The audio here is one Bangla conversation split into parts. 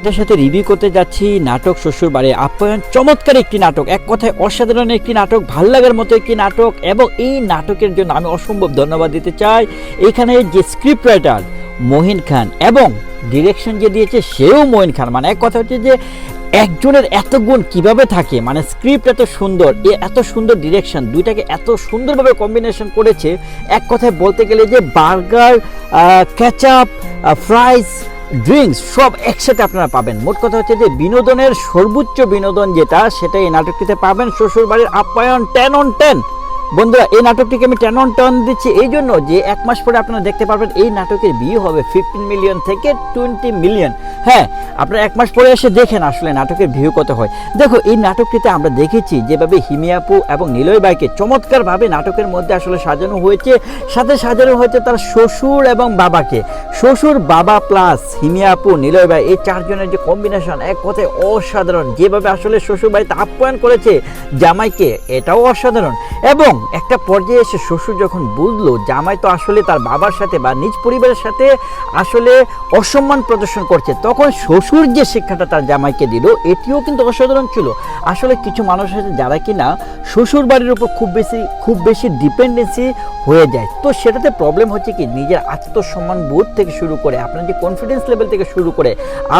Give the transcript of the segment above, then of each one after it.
আপনার সাথে রিভিউ করতে যাচ্ছি নাটক শ্বশুরবাড়ি আপ্যায়ন। চমৎকার একটি নাটক, এক কথায় অসাধারণ একটি নাটক, ভাল লাগার মতো একটি নাটক। এবং এই নাটকের জন্য আমি অসম্ভব ধন্যবাদ দিতে চাই এখানে যে স্ক্রিপ্ট রাইটার মহিন খান এবং ডিরেকশন যে দিয়েছে সেও মহিন খান। মানে এক কথা হচ্ছে যে একজনের এত গুণ কিভাবে থাকে, মানে স্ক্রিপ্ট এত সুন্দর, এত সুন্দর ডিরেকশন, দুইটাকে এত সুন্দরভাবে কম্বিনেশন করেছে। এক কথায় বলতে গেলে যে বার্গার, কেচাপ, ফ্রাইস, ড্রিঙ্কস সব একসাথে আপনারা পাবেন। মোট কথা হচ্ছে যে বিনোদনের সর্বোচ্চ বিনোদন যেটা, সেটা এই নাটকটিতে পাবেন। শ্বশুরবাড়ির আপ্যায়ন 10 on 10। বন্ধুরা, এই নাটকটিকে আমি 10 on 10 দিচ্ছি এই জন্য যে এক মাস পরে আপনারা দেখতে পারবেন এই নাটকের ভিউ হবে 15 মিলিয়ন থেকে 20 মিলিয়ন। হ্যাঁ, আপনারা এক মাস পরে এসে দেখেন আসলে নাটকের ভিউ কত হয়। দেখো, এই নাটকটিতে আমরা দেখেছি যেভাবে হিমি আপু এবং নিলয় ভাইকে চমৎকারভাবে নাটকের মধ্যে আসলে সাজানো হয়েছে। সাথে সাজানো হয়েছে তার শ্বশুর এবং বাবাকে। শ্বশুর, বাবা প্লাস হিমি আপু, নিলয় ভাই, এই চারজনের যে কম্বিনেশন এক কথায় অসাধারণ। যেভাবে আসলে শ্বশুর বাড়িতে আপ্যায়ন করেছে জামাইকে, এটাও অসাধারণ। এবং একটা পর্যায়ে এসে শ্বশুর যখন বুঝলো জামাই তো আসলে তার বাবার সাথে বা নিজ পরিবারের সাথে আসলে অসম্মান প্রদর্শন করছে, তখন শ্বশুর যে শিক্ষাটা তার জামাইকে দিল, এটিও কিন্তু অসাধারণ ছিল। আসলে কিছু মানুষ আছে যারা কিনা শ্বশুর বাড়ির উপর খুব বেশি ডিপেন্ডেন্সি হয়ে যায়। তো সেটাতে প্রবলেম হচ্ছে কি, নিজের আত্মসম্মান বোধ থেকে শুরু করে আপনার যে কনফিডেন্স লেভেল থেকে শুরু করে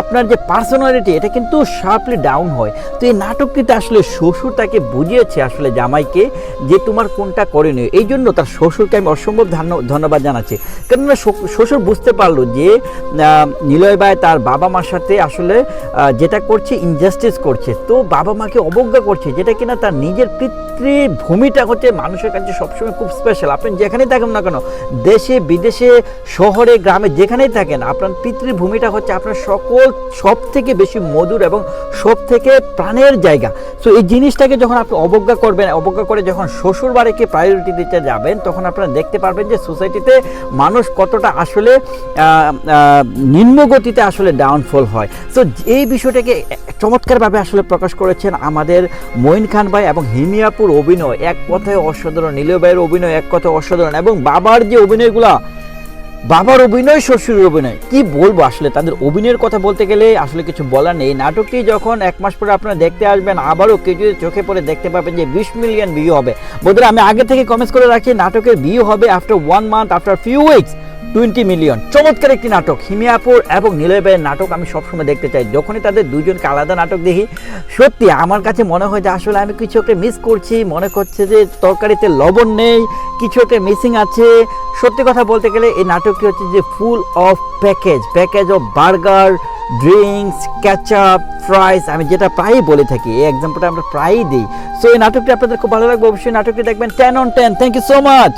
আপনার যে পার্সোনালিটি, এটা কিন্তু শার্পলি ডাউন হয়। তো এই নাটকটিতে আসলে শ্বশুর তাকে বুঝিয়েছে আসলে জামাইকে যে তোমার কোনটা করণীয়। এই জন্য তার শ্বশুরকে আমি অসম্ভব ধন্যবাদ জানাচ্ছি। কেননা শ্বশুর বুঝতে পারলো যে নিলয় ভাই তার বাবা মার সাথে আসলে যেটা করছে ইনজাস্টিস করছে, তো বাবা মাকে অবজ্ঞা করছে, যেটা কিনা তার নিজের পিতৃভূমিটা হচ্ছে মানুষের কাছে সবসময় খুব স্পেশাল। আপনি যেখানেই থাকেন না কেন, দেশে বিদেশে শহরে গ্রামে যেখানেই থাকেন, আপনার পিতৃভূমিটা হচ্ছে আপনার সব থেকে বেশি মধুর এবং সব থেকে প্রাণের জায়গা। তো এই জিনিসটাকে যখন আপনি অবজ্ঞা করবেন, অবজ্ঞা করে যখন শ্বশুর বাড়িকে প্রায়োরিটি দিতে যাবেন, তখন আপনারা দেখতে পারবেন যে সোসাইটিতে মানুষ কতটা আসলে নিম্নগতিতে আসলে ডাউনফল হয়। তো এই বিষয়টাকে চমৎকারভাবে আসলে প্রকাশ করেছেন আমাদের মঈন খান ভাই এবং হিমি আপুর অভিনয় এক কথায় অসাধারণ। নিলয় ভাইয়ের অভিনয় এক কথায় অসাধারণ। এবং বাবার যে অভিনয়গুলা, বাবার অভিনয়, শ্বশুরের অভিনয়, কি বলবো আসলে তাদের অভিনয়ের কথা বলতে গেলে আসলে কিছু বলার নেই। নাটকটি যখন এক মাস পরে আপনারা দেখতে আসবেন, আবারও কেউ যদি চোখে পড়ে দেখতে পাবেন যে 20 মিলিয়ন ভিউ হবে। বন্ধুরা, আমি আগে থেকে কমেন্টস করে রাখি, নাটকের ভিউ হবে after 1 month, after few weeks 20 million. চমৎকার একটি নাটক। হিমি আপুর এবং নিলয় ভাইয়ের নাটক আমি সবসময় দেখতে চাই। যখনই তাদের দুজনকে আলাদা নাটক দেখি, সত্যি আমার কাছে মনে হয় যে আসলে আমি কিছু একটা মিস করছি, মনে করছে যে তরকারিতে লবণ নেই, কিছু একটা মিসিং আছে। সত্যি কথা বলতে গেলে এই নাটকটি হচ্ছে যে full of package of burger, drinks, ketchup, fries, আমি যেটা প্রায়ই বলে থাকি, এই এক্সাম্পলটা আমরা প্রায়ই দিই। সো এই নাটকটি আপনাদের খুব ভালো লাগবে, অবশ্যই নাটকটি দেখবেন। 10 on 10। Thank you so much.